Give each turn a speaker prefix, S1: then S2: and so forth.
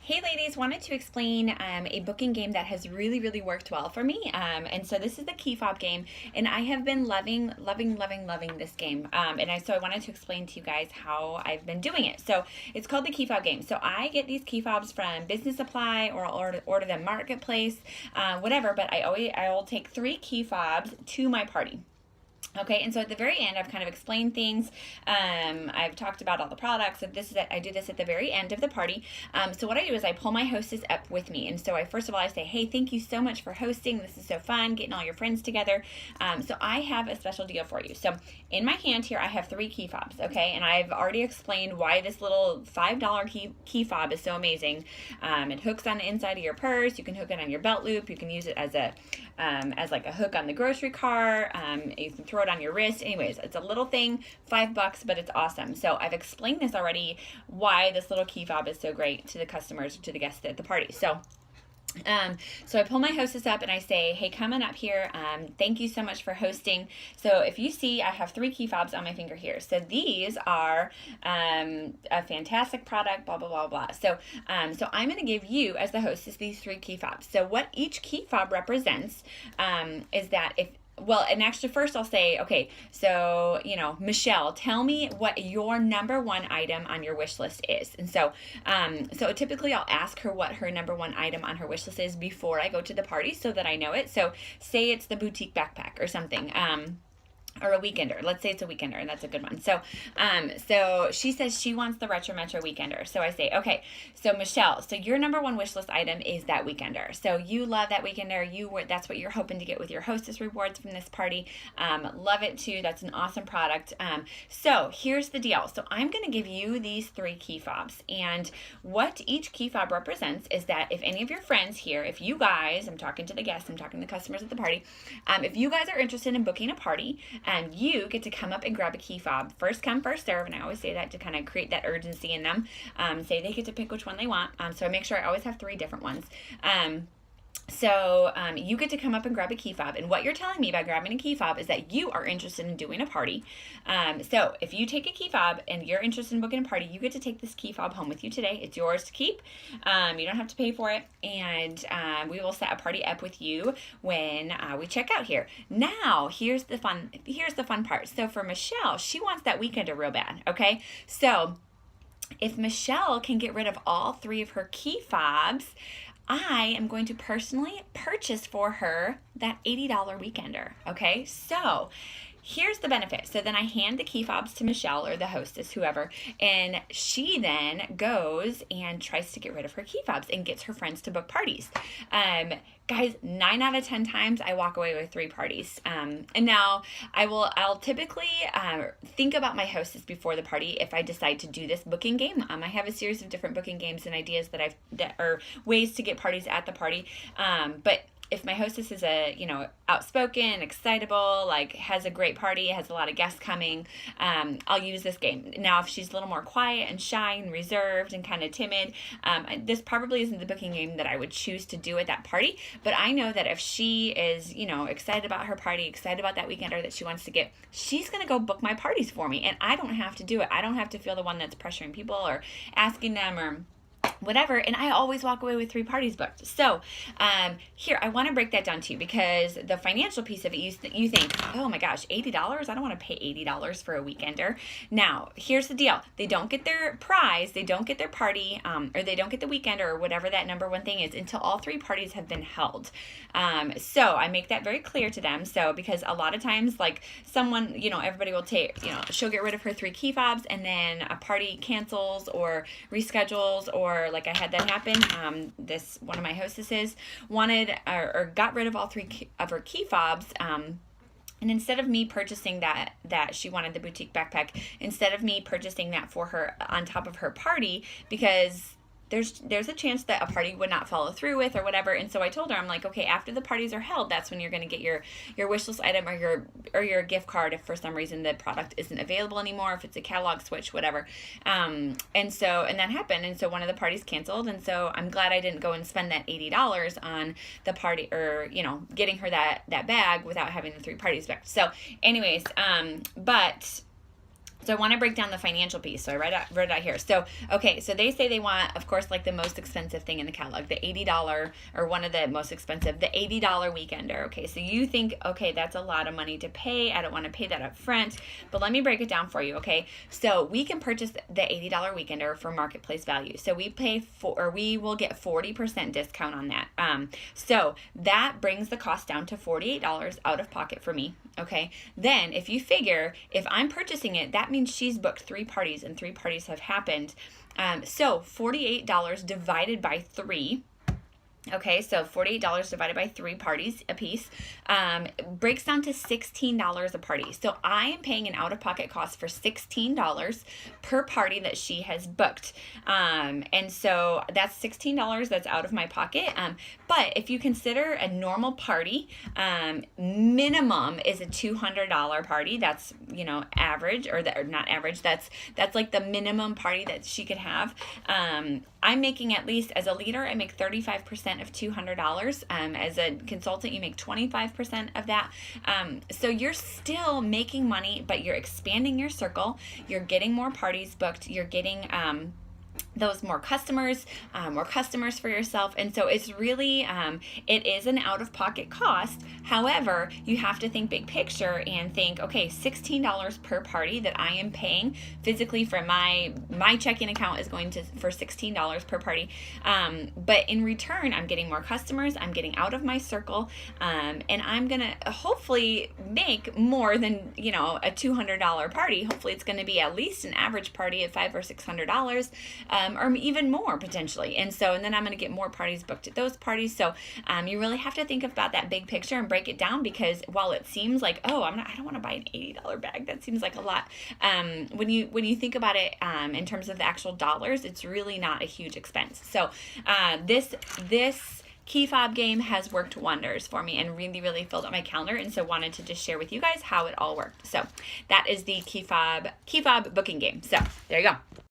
S1: Hey ladies, wanted to explain a booking game that has really worked well for me. And so this is the key fob game, and I have been loving this game. So I wanted to explain to you guys how I've been doing it. So it's called the key fob game. So I get these key fobs from Business Supply, or I'll order them Marketplace, whatever. But I will take 3 key fobs to my party. Okay, and so at the very end, I've kind of explained things. I've talked about all the products. I do this at the very end of the party. So what I do is I pull my hostess up with me. And so first of all, I say, hey, thank you so much for hosting. This is so fun, getting all your friends together. So I have a special deal for you. So in my hand here, I have 3 key fobs, okay? And I've already explained why this little $5 key fob is so amazing. It hooks on the inside of your purse. You can hook it on your belt loop. You can use it as like a hook on the grocery cart. You can throw it on your wrist. Anyways, it's a little thing, $5, but it's awesome. So I've explained this already, why this little key fob is so great to the customers, to the guests at the party. So I pull my hostess up and I say, hey, come on up here. Thank you so much for hosting. So if you see, I have 3 key fobs on my finger here. So these are a fantastic product, blah, blah, blah, blah. So I'm going to give you, as the hostess, these 3 key fobs. So what each key fob represents is that and actually first I'll say, okay, so, Michelle, tell me what your number 1 item on your wish list is. And so typically I'll ask her what her number 1 item on her wish list is before I go to the party so that I know it. So say it's the boutique backpack or something. Or a weekender. Let's say it's a weekender, and that's a good one. So she says she wants the Retro Metro weekender. So I say, okay, so Michelle, so your number 1 wish list item is that weekender. So you love that weekender. That's what you're hoping to get with your hostess rewards from this party. Love it too. That's an awesome product. So here's the deal. So I'm going to give you these 3 key fobs, and what each key fob represents is that if any of your friends here, if you guys, I'm talking to the guests, I'm talking to the customers at the party, if you guys are interested in booking a party, you get to come up and grab a key fob. First come, first serve, and I always say that to kind of create that urgency in them. Say they get to pick which one they want. So I make sure I always have 3 different ones. So you get to come up and grab a key fob, and what you're telling me by grabbing a key fob is that you are interested in doing a party. So if you take a key fob and you're interested in booking a party, you get to take this key fob home with you today. It's yours to keep. You don't have to pay for it, and we will set a party up with you when we check out here. Now, here's the fun part. So for Michelle, she wants that weekender real bad, okay? So if Michelle can get rid of all 3 of her key fobs, I am going to personally purchase for her that $80 weekender, okay? So here's the benefit. So then I hand the key fobs to Michelle, or the hostess, whoever, and she then goes and tries to get rid of her key fobs and gets her friends to book parties. Guys, 9 out of 10 times I walk away with 3 parties. And now I'll typically think about my hostess before the party if I decide to do this booking game. I have a series of different booking games and ideas that are ways to get parties at the party. But if my hostess is outspoken, excitable, like has a great party, has a lot of guests coming, I'll use this game. Now, if she's a little more quiet and shy and reserved and kind of timid, this probably isn't the booking game that I would choose to do at that party. But I know that if she is, excited about her party, excited about that weekender that she wants to get, she's going to go book my parties for me, and I don't have to do it. I don't have to feel the one that's pressuring people or asking them or whatever, and I always walk away with 3 parties booked. So here, I want to break that down too, because the financial piece of it, you think, oh my gosh, $80? I don't want to pay $80 for a weekender. Now, here's the deal. They don't get their prize, they don't get their party, or they don't get the weekender, or whatever that number 1 thing is, until all 3 parties have been held. So I make that very clear to them. So because a lot of times, like someone, everybody will take, she'll get rid of her 3 key fobs, and then a party cancels or reschedules, or like I had that happen. One of my hostesses wanted or got rid of all 3 of her key fobs. And instead of me purchasing that she wanted the boutique backpack, instead of me purchasing that for her on top of her party, because there's a chance that a party would not follow through with or whatever. And so I told her, I'm like, okay, after the parties are held, that's when you're going to get your wish list item or your gift card if for some reason the product isn't available anymore, if it's a catalog switch, whatever. And that happened. And so one of the parties canceled. And so I'm glad I didn't go and spend that $80 on the party, or, getting her that bag without having the 3 parties back. So anyways, but So I want to break down the financial piece. So I wrote it out here. So, okay, so they say they want, of course, like the most expensive thing in the catalog, the $80, or one of the most expensive, the $80 weekender. Okay, so you think, okay, that's a lot of money to pay. I don't want to pay that up front, but let me break it down for you, okay? So we can purchase the $80 weekender for marketplace value. So we will get 40% discount on that. So that brings the cost down to $48 out of pocket for me. Okay, then if you figure, if I'm purchasing it, that means she's booked 3 parties and 3 parties have happened. So $48 divided by 3. Okay, so $48 divided by 3 parties a piece breaks down to $16 a party. So I am paying an out-of-pocket cost for $16 per party that she has booked. And so that's $16 that's out of my pocket. But if you consider a normal party, minimum is a $200 party. That's, you know, average, or not average. That's like the minimum party that she could have. I'm making, at least as a leader, I make 35% of $200. As a consultant, you make 25% of that. So you're still making money, but you're expanding your circle. You're getting more parties booked. You're getting those more customers for yourself. And so it's really, it is an out-of-pocket cost. However, you have to think big picture and think, okay, $16 per party that I am paying physically from my checking account is going to for $16 per party. But in return, I'm getting more customers, I'm getting out of my circle, and I'm gonna hopefully make more than, you know, a $200 party. Hopefully it's going to be at least an average party of $500 or $600. Or even more potentially. And then I'm going to get more parties booked at those parties. So you really have to think about that big picture and break it down, because while it seems like, oh, I don't want to buy an $80 bag, that seems like a lot. When you think about it in terms of the actual dollars, it's really not a huge expense. So this key fob game has worked wonders for me and really, really filled up my calendar, and so wanted to just share with you guys how it all worked. So that is the key fob booking game. So there you go.